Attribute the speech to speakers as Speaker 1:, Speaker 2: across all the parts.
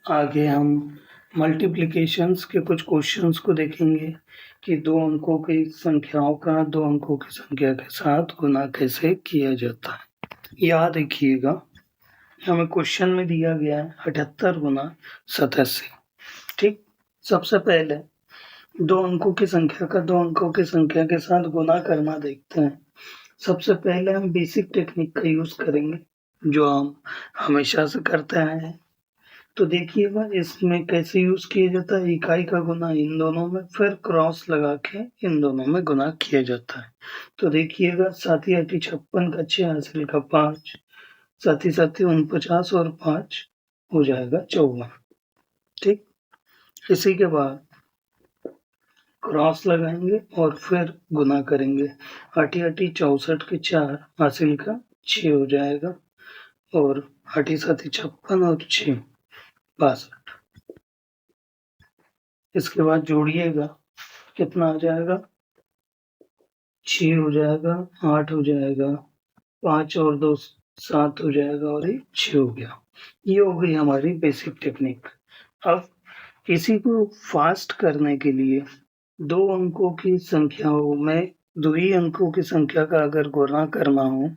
Speaker 1: आगे हम मल्टीप्लिकेशंस के कुछ क्वेश्चंस को देखेंगे कि दो अंकों की संख्याओं का दो अंकों की संख्या के साथ गुना कैसे किया जाता है। याद रखिएगा, हमें क्वेश्चन में दिया गया है 78 गुना 87। ठीक, सबसे पहले दो अंकों की संख्या का दो अंकों की संख्या के साथ गुना करना देखते हैं। सबसे पहले हम बेसिक टेक्निक का यूज करेंगे जो हम हमेशा से करते आए हैं। तो देखिएगा इसमें कैसे यूज किया जाता है। इकाई का गुना इन दोनों में, फिर क्रॉस लगा के इन दोनों में गुना किया जाता है। तो देखिएगा 7 8 56 का 6 हासिल का 5, साथ ही 49 और 5 हो जाएगा 54। ठीक, इसी के बाद क्रॉस लगाएंगे और फिर गुना करेंगे। 8 8 64 के 4 हासिल का 6 हो जाएगा और 8 7 56 और 6 62। इसके बाद जोड़िएगा, कितना आ जाएगा? 6 हो जाएगा, 8 हो जाएगा, 5 और 2 7 हो जाएगा और ये 6 हो गया। ये हो गई हमारी बेसिक टेक्निक। अब इसी को फास्ट करने के लिए दो अंकों की संख्याओं में दो ही अंकों की संख्या का अगर गुणा करना हो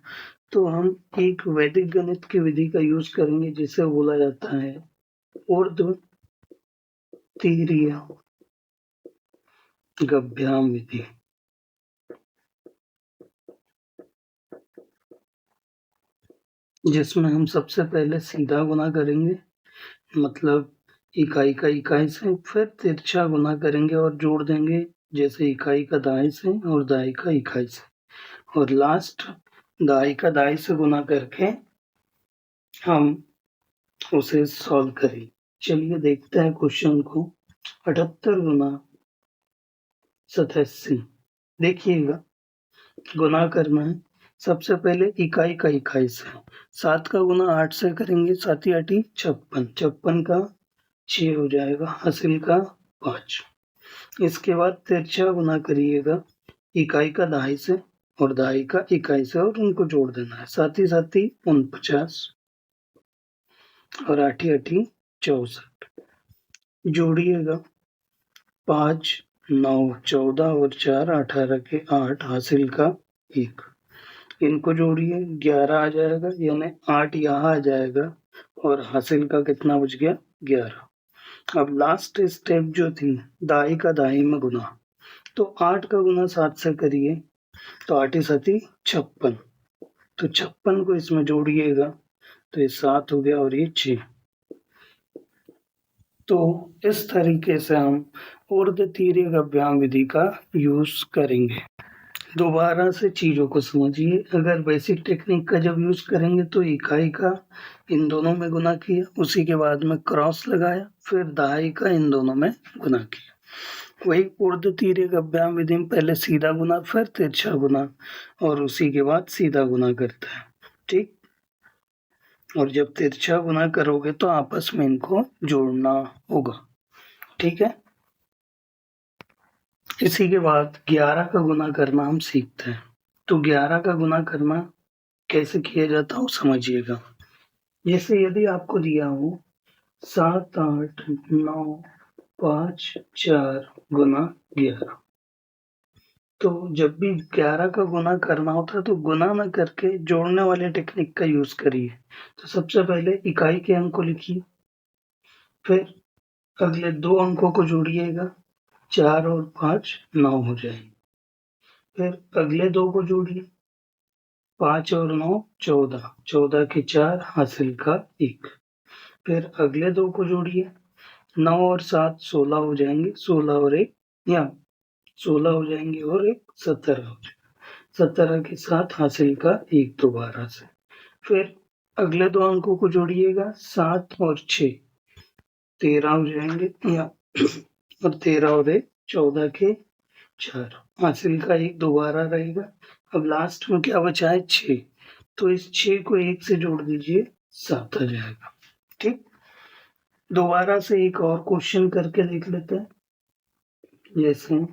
Speaker 1: तो हम एक वैदिक गणित की विधि का यूज करेंगे जिसे बोला जाता है ऊर्ध्व तीर्य गव्याम विधि। जिसमें हम सबसे पहले सीधा गुना करेंगे, मतलब इकाई का इकाई से, फिर तिरछा गुना करेंगे और जोड़ देंगे, जैसे इकाई का दाई से और दाई का इकाई से, और लास्ट दाई का दाई से गुना करके हम उसे सॉल्व करें। चलिए देखते हैं क्वेश्चन को। 78 गुना 87। देखिएगा गुना करना है। सबसे पहले इकाई का इकाई से 7 का गुना 8 से करेंगे, 7 8 56, 56 का 6 हो जाएगा, हासिल का 5। इसके बाद तिरछा गुना करिएगा इकाई का दहाई से और दहाई का इकाई से और उनको जोड़ देना है। 7 7 49 और 8 8 64। जोड़िएगा 5 9 14 और 4 18 के 8 हासिल का 1। इनको जोड़िए 11 आ जाएगा, यानी 8 यहाँ आ जाएगा और हासिल का कितना बच गया? 11। अब लास्ट स्टेप जो थी दाई का दाई में गुना, तो 8 का गुना 7 से करिए तो 8 7 56, तो 56 को इसमें जोड़िएगा तो ये 7 हो गया और ये 6। तो इस तरीके से हम ऊर्ध्व तीर्य गव्याम विधि का यूज करेंगे। दोबारा से चीजों को समझिए। अगर बेसिक टेक्निक का जब यूज करेंगे तो इकाई का इन दोनों में गुना किया, उसी के बाद में क्रॉस लगाया, फिर दहाई का इन दोनों में गुना किया। वही ऊर्ध्व तीर्य गव्याम विधि में पहले सीधा गुना फिर तिरछा गुना और उसी के बाद सीधा गुना करता है। ठीक, और जब तिरछा गुना करोगे तो आपस में इनको जोड़ना होगा। ठीक है, इसी के बाद 11 का गुना करना हम सीखते हैं। तो 11 का गुना करना कैसे किया जाता हो समझिएगा। जैसे यदि आपको दिया हो 7 8 9 5 4 गुना 11, तो जब भी 11 का गुना करना होता है तो गुना ना करके जोड़ने वाले टेक्निक का यूज करिए। तो सबसे पहले इकाई के अंक को लिखिए, फिर अगले दो अंकों को जोड़िएगा, 4 और 5 9 हो जाएंगे। फिर अगले दो को जोड़िए, 5 और 9 14, 14 के 4 हासिल का 1। फिर अगले दो को जोड़िए, 9 और 7 16 हो जाएंगे, 16 और 1 या 16 हो जाएंगे और 1 17 हो जाएगा, 17 के साथ हासिल का 1 दोबारा से। फिर अगले दो अंकों को जोड़िएगा, 7 और 6 13 हो जाएंगे या और 13 और 1 14 के 4 हासिल का 1 दोबारा रहेगा। अब लास्ट में क्या बचा है? 6, तो इस 6 को 1 से जोड़ दीजिए, 7 आ जाएगा। ठीक, दोबारा से एक और क्वेश्चन करके देख लेते हैं। जैसे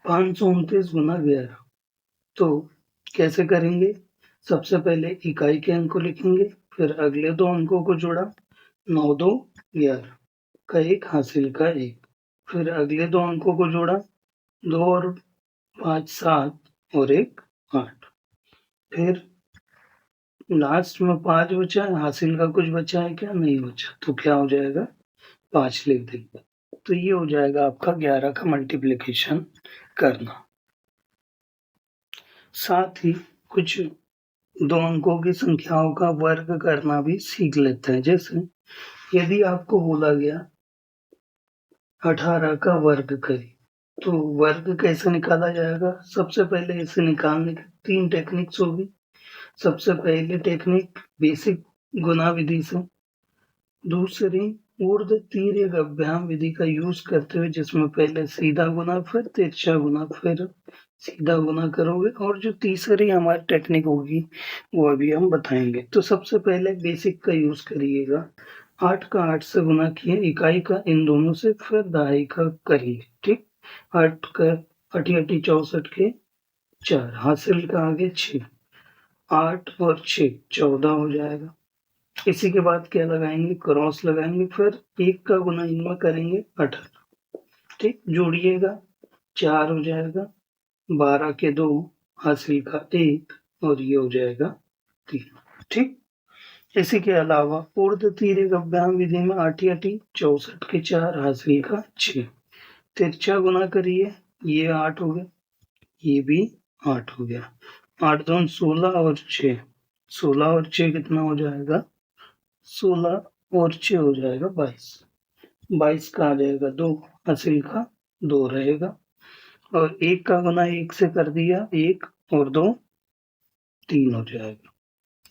Speaker 1: 529 गुना 11, तो कैसे करेंगे? सबसे पहले इकाई के अंक को लिखेंगे, फिर अगले दो अंकों को जोड़ा, 9 2 11 का 1 हासिल का 1। फिर अगले 2 अंकों को जोड़ा, 2 और 5 7 और 1 8। फिर लास्ट में 5 बचा है, हासिल का कुछ बचा है क्या? नहीं बचा, तो क्या हो जाएगा? 5 लिख देंगे। तो ये हो जाएगा आपका 11 का मल्टीप्लिकेशन करना। साथ ही कुछ 2 अंकों की संख्याओं का वर्ग करना भी सीख लेते हैं। जैसे यदि आपको बोला गया 18 का वर्ग करें, तो वर्ग कैसे निकाला जाएगा? सबसे पहले इसे निकालने की 3 टेक्निक्स होगी। सबसे पहली टेक्निक बेसिक गुणा विधि से, दूसरी ऊर्ध्व तिर्यक अभ्याम विधि का यूज करते हुए, जिसमें पहले सीधा गुना फिर तिरछा गुना फिर सीधा गुना करोगे, और जो तीसरी हमारी टेक्निक होगी वो अभी हम बताएंगे। तो सबसे पहले बेसिक का यूज करिएगा। 8 का 8 से गुना किए, इकाई का इन दोनों से, फिर दहाई का करेंगे। ठीक, 8 का 8 8 64 के 4, हासिल का आगे 6, 8 और 6 14 हो जाएगा। इसी के बाद क्या लगाएंगे? क्रॉस लगाएंगे, फिर 1 का गुना इनमें करेंगे 18। ठीक, जोड़िएगा 4 हो जाएगा, 12 के 2, हासिल का 1, और ये हो जाएगा 3। ठीक, इसी के अलावा ऊर्ध्व तिर्यक अभ्याम विधि में 8 8 64 के 4, हासिल का 6। तिरछा गुना करिए, ये 8 हो गया, ये भी 8 हो गया। 8 2 16 और 6, 16 और 6 कितना हो जाएगा? 16 और 6 हो जाएगा 22। 22 का आ जाएगा 2, हासिल का 2 रहेगा, और 1 का गुना 1 से कर दिया, 1 और 2 3 हो जाएगा।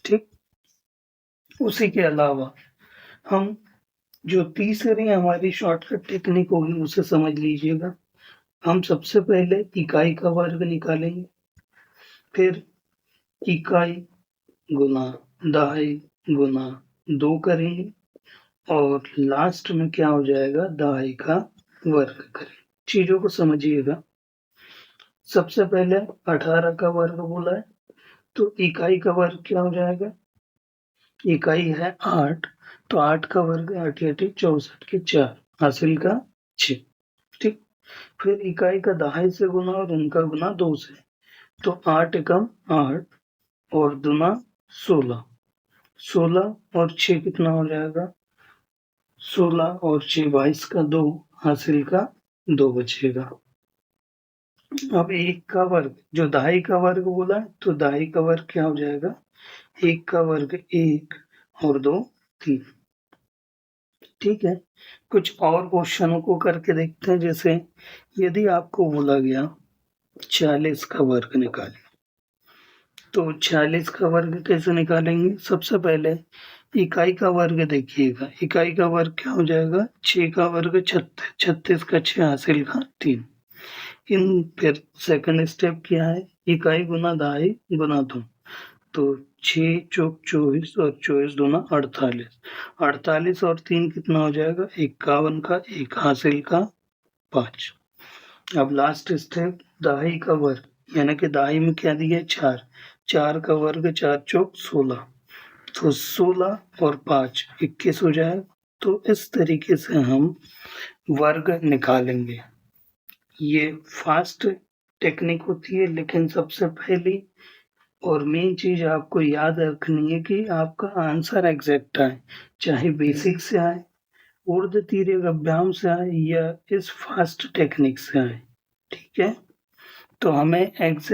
Speaker 1: ठीक, उसी के अलावा हम जो तीसरी हमारी शॉर्टकट टेक्निक होगी उसे समझ लीजिएगा। हम सबसे पहले इकाई का वर्ग निकालेंगे, फिर इकाई गुना दहाई गुना 2 करेंगे, और लास्ट में क्या हो जाएगा? दहाई का वर्ग करें। चीजों को समझिएगा। सबसे पहले 18 का वर्ग बोला है, तो इकाई का वर्ग क्या हो जाएगा? इकाई है 8, तो 8 का वर्ग 8 8 64 के 4, हासिल का 6। ठीक, फिर इकाई का दहाई से गुना और उनका गुना 2 से, तो 8 एकम 8 और दुना 16, 16 और 6 कितना हो जाएगा? 16 और 6 22 का 2, हासिल का 2 बचेगा। अब 1 का वर्ग, जो दहाई का वर्ग बोला है, तो दहाई का वर्ग क्या हो जाएगा? 1 का वर्ग 1 और 2 3। ठीक है, कुछ और क्वेश्चनों को करके देखते हैं। जैसे यदि आपको बोला गया 40 का वर्ग निकालें, तो 40 का वर्ग कैसे निकालेंगे? सबसे पहले इकाई का वर्ग देखिएगा, इकाई का वर्ग क्या हो जाएगा? 6 का वर्ग 36, 36 का 6, हासिल का 3। इन फिर सेकंड स्टेप क्या है? इकाई गुना दहाई गुना 2, तो 6 चौक 24 और 24 दूना 48, 48 और 3 कितना हो जाएगा? 51 का 1, हासिल का 5। अब लास्ट स्टेप दहाई का वर्ग, यानी कि दहाई में क्या दिया है? 4, 4 का वर्ग 4 चौक 16, तो 16 और 5 21 हो जाएगा। तो इस तरीके से हम वर्ग निकालेंगे। ये फास्ट टेक्निक होती है, लेकिन सबसे पहली और मेन चीज आपको याद रखनी है कि आपका आंसर एग्जैक्ट आए, चाहे बेसिक से आए, ऊर्ध्व तिर्यक अभ्याम से आए, या इस फास्ट टेक्निक से आए। ठीक है, तो हमें एग्जैक्ट